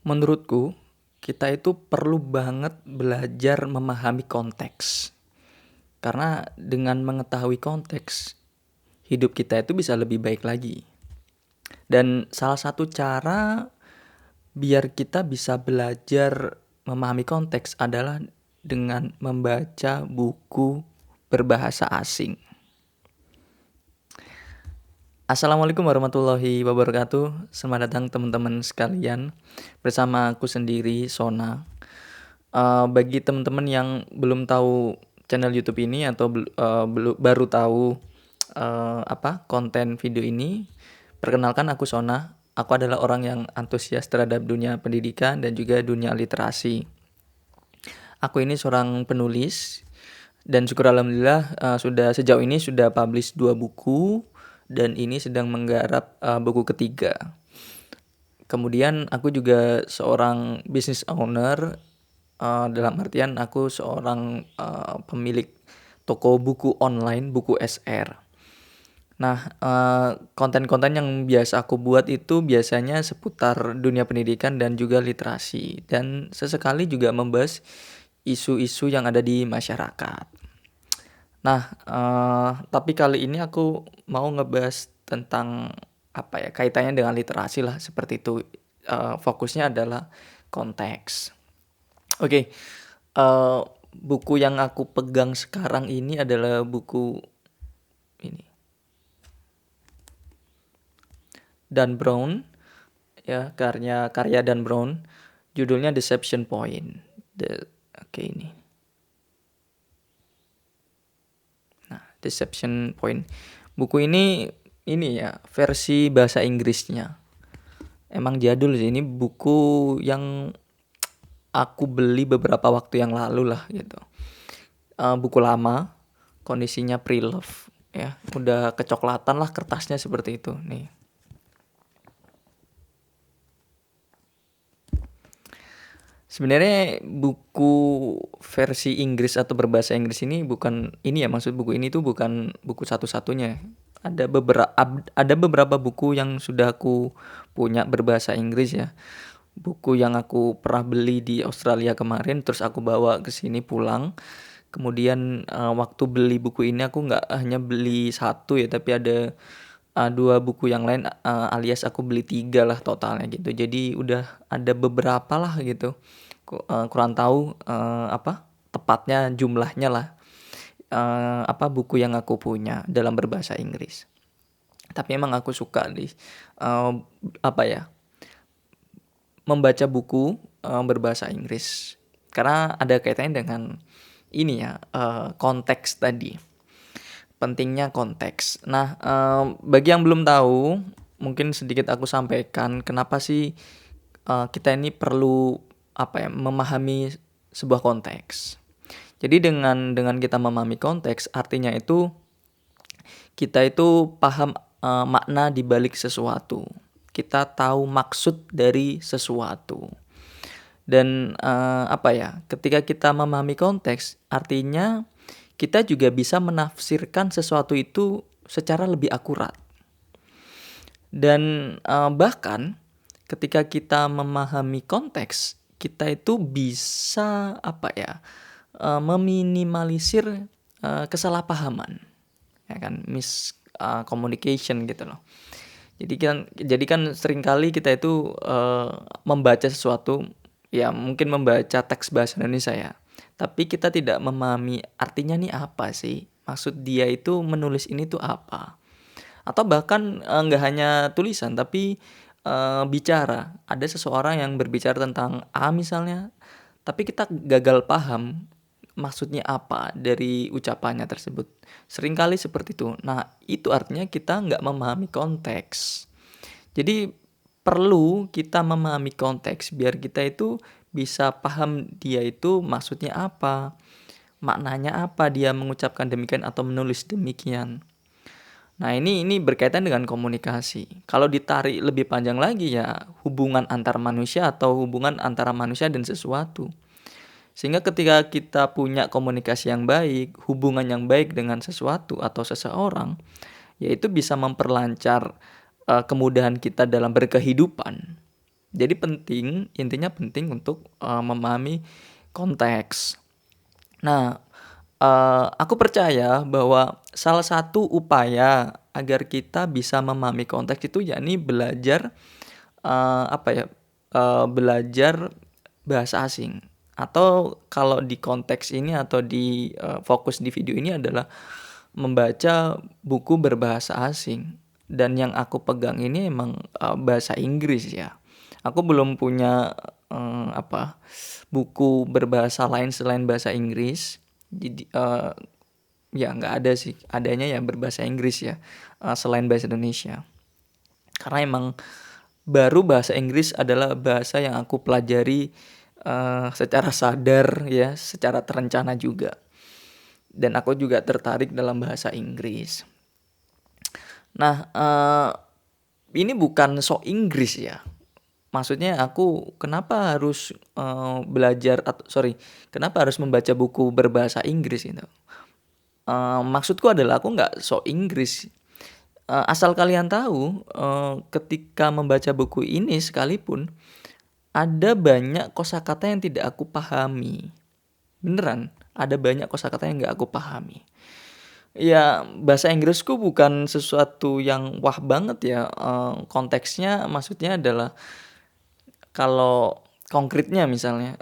Menurutku, kita itu perlu banget belajar memahami konteks. Karena dengan mengetahui konteks, hidup kita itu bisa lebih baik lagi. Dan salah satu cara biar kita bisa belajar memahami konteks adalah dengan membaca buku berbahasa asing. Assalamualaikum warahmatullahi wabarakatuh. Selamat datang teman-teman sekalian. Bersama aku sendiri, Sona. Bagi teman-teman yang belum tahu channel YouTube ini atau baru tahu konten video ini, perkenalkan aku Sona. Aku adalah orang yang antusias terhadap dunia pendidikan dan juga dunia literasi. Aku ini seorang penulis dan syukur alhamdulillah sejauh ini sudah publish 2 buku dan ini sedang menggarap buku ketiga. Kemudian aku juga seorang business owner, dalam artian aku seorang pemilik toko buku online, buku SR. Nah, konten-konten yang biasa aku buat itu biasanya seputar dunia pendidikan dan juga literasi, dan sesekali juga membahas isu-isu yang ada di masyarakat. Nah, tapi kali ini aku mau ngebahas tentang kaitannya dengan literasi lah, seperti itu. Fokusnya adalah konteks. Oke, buku yang aku pegang sekarang ini adalah buku ini, Dan Brown, ya, karya Dan Brown, judulnya Deception Point. Ini. Nah, Deception Point. Buku ini ya, versi bahasa Inggrisnya. Emang jadul sih, ini buku yang aku beli beberapa waktu yang lalu lah gitu. Buku lama, kondisinya pre-love ya, udah kecoklatan lah kertasnya seperti itu nih. Sebenarnya buku versi Inggris atau berbahasa Inggris ini bukan ini ya, maksud buku ini tuh bukan buku satu-satunya. Ada beberapa buku yang sudah aku punya berbahasa Inggris ya. Buku yang aku pernah beli di Australia kemarin terus aku bawa ke sini pulang. Kemudian waktu beli buku ini aku nggak hanya beli satu ya, tapi ada 2 buku yang lain, alias aku beli 3 lah totalnya gitu. Jadi udah ada beberapa lah gitu. Kurang tahu tepatnya jumlahnya lah. Buku yang aku punya dalam berbahasa Inggris. Tapi emang aku suka membaca buku berbahasa Inggris. Karena ada kaitannya dengan ini ya, konteks tadi. Pentingnya konteks. Nah, bagi yang belum tahu, mungkin sedikit aku sampaikan kenapa sih kita ini perlu memahami sebuah konteks. Jadi dengan kita memahami konteks, artinya itu kita itu paham makna di balik sesuatu. Kita tahu maksud dari sesuatu. Dan ketika kita memahami konteks, artinya kita juga bisa menafsirkan sesuatu itu secara lebih akurat. Dan bahkan ketika kita memahami konteks, kita itu bisa meminimalisir kesalahpahaman, ya kan, miscommunication gitu loh. Jadi kan seringkali kita itu membaca sesuatu, ya mungkin membaca teks bahasa Indonesia ya, tapi kita tidak memahami artinya nih apa sih, maksud dia itu menulis ini tuh apa. Atau bahkan nggak hanya tulisan tapi bicara. Ada seseorang yang berbicara tentang A misalnya, tapi kita gagal paham maksudnya apa dari ucapannya tersebut. Seringkali seperti itu. Nah, itu artinya kita nggak memahami konteks. Jadi perlu kita memahami konteks biar kita itu bisa paham dia itu maksudnya apa, maknanya apa dia mengucapkan demikian atau menulis demikian. Nah, ini berkaitan dengan komunikasi. Kalau ditarik lebih panjang lagi ya hubungan antar manusia atau hubungan antara manusia dan sesuatu. Sehingga ketika kita punya komunikasi yang baik, hubungan yang baik dengan sesuatu atau seseorang, yaitu bisa memperlancar kemudahan kita dalam berkehidupan. Jadi intinya penting untuk memahami konteks. Nah, aku percaya bahwa salah satu upaya agar kita bisa memahami konteks itu yakni belajar apa ya, belajar bahasa asing. Atau kalau di konteks ini atau di fokus di video ini adalah membaca buku berbahasa asing. Dan yang aku pegang ini emang bahasa Inggris ya. Aku belum punya buku berbahasa lain selain bahasa Inggris. Jadi ya nggak ada sih, adanya ya berbahasa Inggris ya, selain bahasa Indonesia. Karena emang baru bahasa Inggris adalah bahasa yang aku pelajari secara sadar ya, secara terencana juga. Dan aku juga tertarik dalam bahasa Inggris. Nah, ini bukan sok Inggris ya. Maksudnya aku kenapa harus kenapa harus membaca buku berbahasa Inggris itu? Maksudku adalah aku nggak sok Inggris. Asal kalian tahu, ketika membaca buku ini sekalipun ada banyak kosakata yang tidak aku pahami. Beneran, ada banyak kosakata yang nggak aku pahami. Ya, bahasa Inggrisku bukan sesuatu yang wah banget ya. Konteksnya maksudnya adalah kalau konkretnya misalnya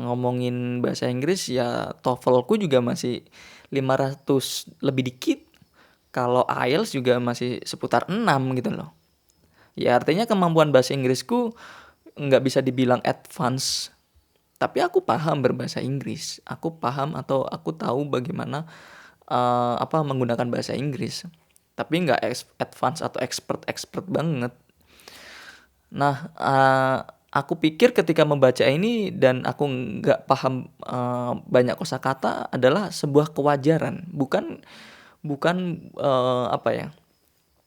ngomongin bahasa Inggris ya TOEFL-ku juga masih 500 lebih dikit. Kalau IELTS juga masih seputar 6 gitu loh. Ya artinya kemampuan bahasa Inggrisku nggak bisa dibilang advance. Tapi aku paham berbahasa Inggris. Aku paham atau aku tahu bagaimana menggunakan bahasa Inggris. Tapi nggak advance atau expert banget. Nah, aku pikir ketika membaca ini dan aku nggak paham banyak kosakata adalah sebuah kewajaran, bukan bukan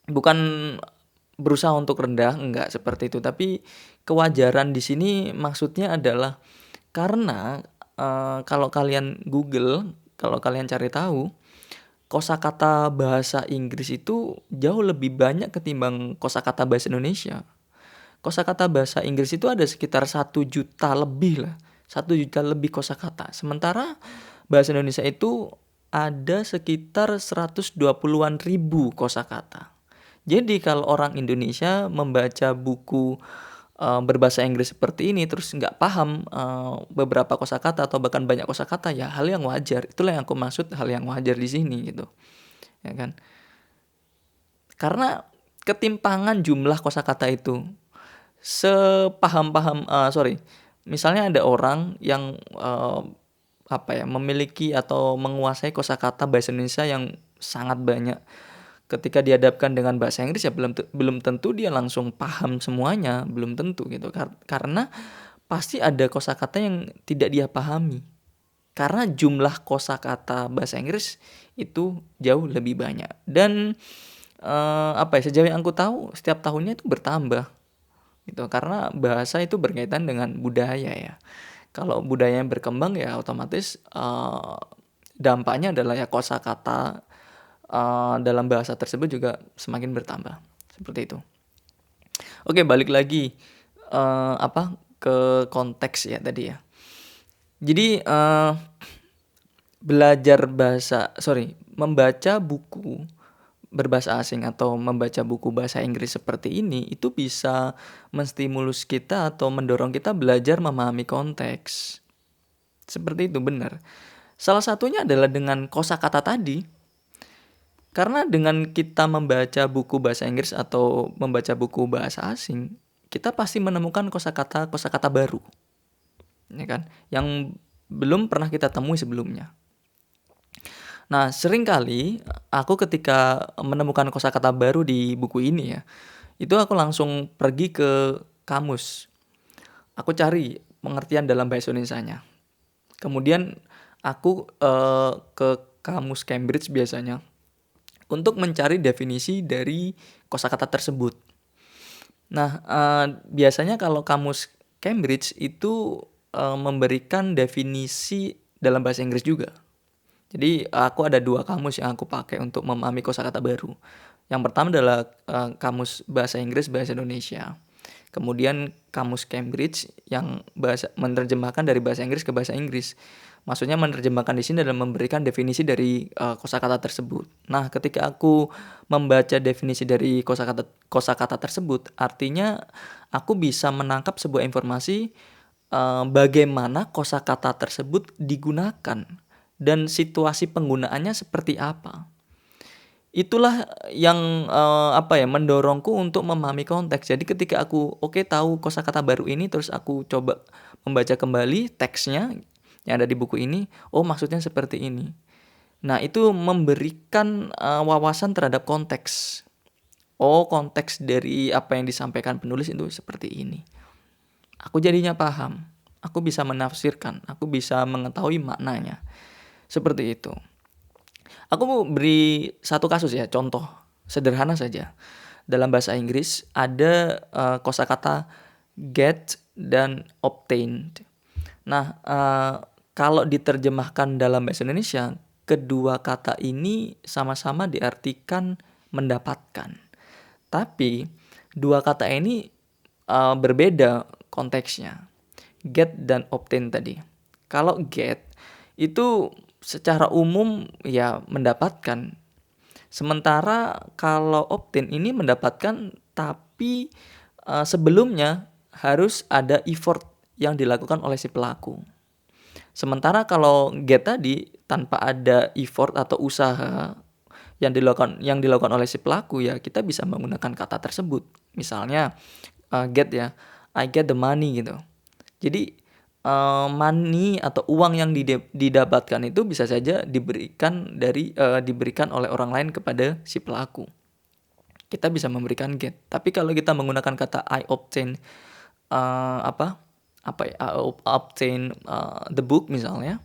bukan berusaha untuk rendah, enggak seperti itu. Tapi kewajaran di sini maksudnya adalah karena kalau kalian Google, kalau kalian cari tahu, kosakata bahasa Inggris itu jauh lebih banyak ketimbang kosakata bahasa Indonesia. Kosakata bahasa Inggris itu ada sekitar 1 juta lebih lah. 1 juta lebih kosakata. Sementara bahasa Indonesia itu ada sekitar 120-an ribu kosakata. Jadi kalau orang Indonesia membaca buku berbahasa Inggris seperti ini terus nggak paham beberapa kosakata atau bahkan banyak kosakata, ya hal yang wajar. Itulah yang aku maksud hal yang wajar di sini gitu. Ya kan? Karena ketimpangan jumlah kosakata itu misalnya ada orang yang memiliki atau menguasai kosakata bahasa Indonesia yang sangat banyak. Ketika dihadapkan dengan bahasa Inggris ya belum tentu dia langsung paham semuanya, belum tentu gitu. Karena pasti ada kosakata yang tidak dia pahami. Karena jumlah kosakata bahasa Inggris itu jauh lebih banyak. Dan sejauh yang aku tahu setiap tahunnya itu bertambah gitu, karena bahasa itu berkaitan dengan budaya ya. Kalau budaya yang berkembang ya otomatis dampaknya adalah ya kosakata dalam bahasa tersebut juga semakin bertambah seperti itu. Oke, balik lagi ke konteks ya tadi ya. Jadi membaca buku berbahasa asing atau membaca buku bahasa Inggris seperti ini itu bisa menstimulus kita atau mendorong kita belajar memahami konteks. Seperti itu, benar. Salah satunya adalah dengan kosakata tadi. Karena dengan kita membaca buku bahasa Inggris atau membaca buku bahasa asing, kita pasti menemukan kosakata baru. Ya kan? Yang belum pernah kita temui sebelumnya. Nah, seringkali aku ketika menemukan kosakata baru di buku ini ya, itu aku langsung pergi ke kamus. Aku cari pengertian dalam bahasa Indonesianya. Kemudian aku ke kamus Cambridge biasanya untuk mencari definisi dari kosakata tersebut. Nah, biasanya kalau kamus Cambridge itu memberikan definisi dalam bahasa Inggris juga. Jadi aku ada 2 kamus yang aku pakai untuk memahami kosakata baru. Yang pertama adalah kamus bahasa Inggris bahasa Indonesia. Kemudian kamus Cambridge yang menerjemahkan dari bahasa Inggris ke bahasa Inggris. Maksudnya menerjemahkan di sini adalah memberikan definisi dari kosakata tersebut. Nah, ketika aku membaca definisi dari kosakata tersebut, artinya aku bisa menangkap sebuah informasi bagaimana kosakata tersebut digunakan dan situasi penggunaannya seperti apa. Itulah yang mendorongku untuk memahami konteks. Jadi ketika aku tahu kosakata baru ini, terus aku coba membaca kembali teksnya yang ada di buku ini, maksudnya seperti ini. Nah, itu memberikan wawasan terhadap konteks. Konteks dari apa yang disampaikan penulis itu seperti ini. Aku jadinya paham, aku bisa menafsirkan, aku bisa mengetahui maknanya. Seperti itu. Aku mau beri satu kasus ya, contoh sederhana saja. Dalam bahasa Inggris ada kosakata get dan obtained. Nah, kalau diterjemahkan dalam bahasa Indonesia, kedua kata ini sama-sama diartikan mendapatkan. Tapi dua kata ini berbeda konteksnya. Get dan obtain tadi. Kalau get itu secara umum ya mendapatkan. Sementara kalau obtain ini mendapatkan tapi sebelumnya harus ada effort yang dilakukan oleh si pelaku. Sementara kalau get tadi tanpa ada effort atau usaha yang dilakukan oleh si pelaku, ya kita bisa menggunakan kata tersebut. Misalnya get ya, I get the money gitu. Jadi money atau uang yang didapatkan itu bisa saja diberikan oleh orang lain kepada si pelaku. Kita bisa memberikan get. Tapi kalau kita menggunakan kata I obtain the book misalnya,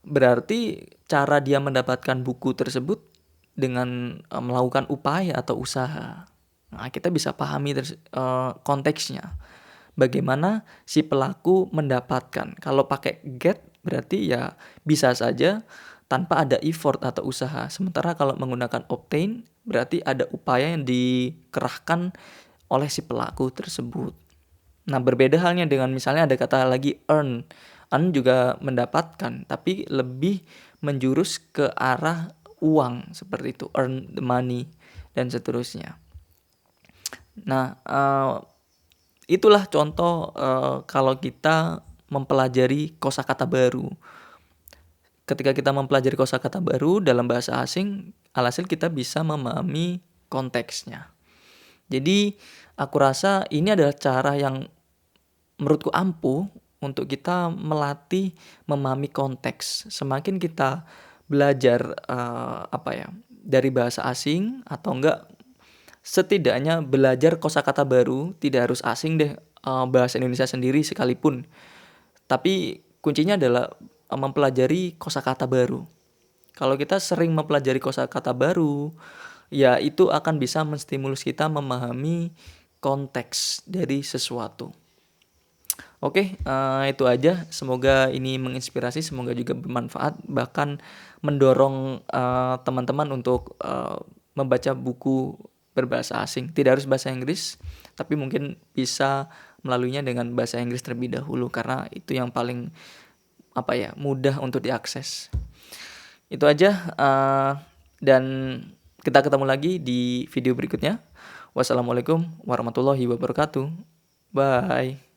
berarti cara dia mendapatkan buku tersebut dengan melakukan upaya atau usaha. Nah, kita bisa pahami konteksnya. Bagaimana si pelaku mendapatkan. Kalau pakai get berarti ya bisa saja tanpa ada effort atau usaha. Sementara kalau menggunakan obtain berarti ada upaya yang dikerahkan oleh si pelaku tersebut. Nah, berbeda halnya dengan misalnya ada kata lagi earn. Earn juga mendapatkan, tapi lebih menjurus ke arah uang seperti itu, earn the money dan seterusnya. Nah, itulah contoh kalau kita mempelajari kosakata baru. Ketika kita mempelajari kosakata baru dalam bahasa asing, alhasil kita bisa memahami konteksnya. Jadi, aku rasa ini adalah cara yang menurutku ampuh untuk kita melatih memahami konteks. Semakin kita belajar dari bahasa asing atau enggak, setidaknya belajar kosakata baru, tidak harus asing deh, bahasa Indonesia sendiri sekalipun. Tapi kuncinya adalah mempelajari kosakata baru. Kalau kita sering mempelajari kosakata baru, ya itu akan bisa menstimulus kita memahami konteks dari sesuatu. Oke, itu aja. Semoga ini menginspirasi, semoga juga bermanfaat, bahkan mendorong teman-teman untuk membaca buku berbahasa asing. Tidak harus bahasa Inggris, tapi mungkin bisa melaluinya dengan bahasa Inggris terlebih dahulu, karena itu yang paling mudah untuk diakses. Itu aja, dan kita ketemu lagi di video berikutnya. Wassalamualaikum warahmatullahi wabarakatuh. Bye.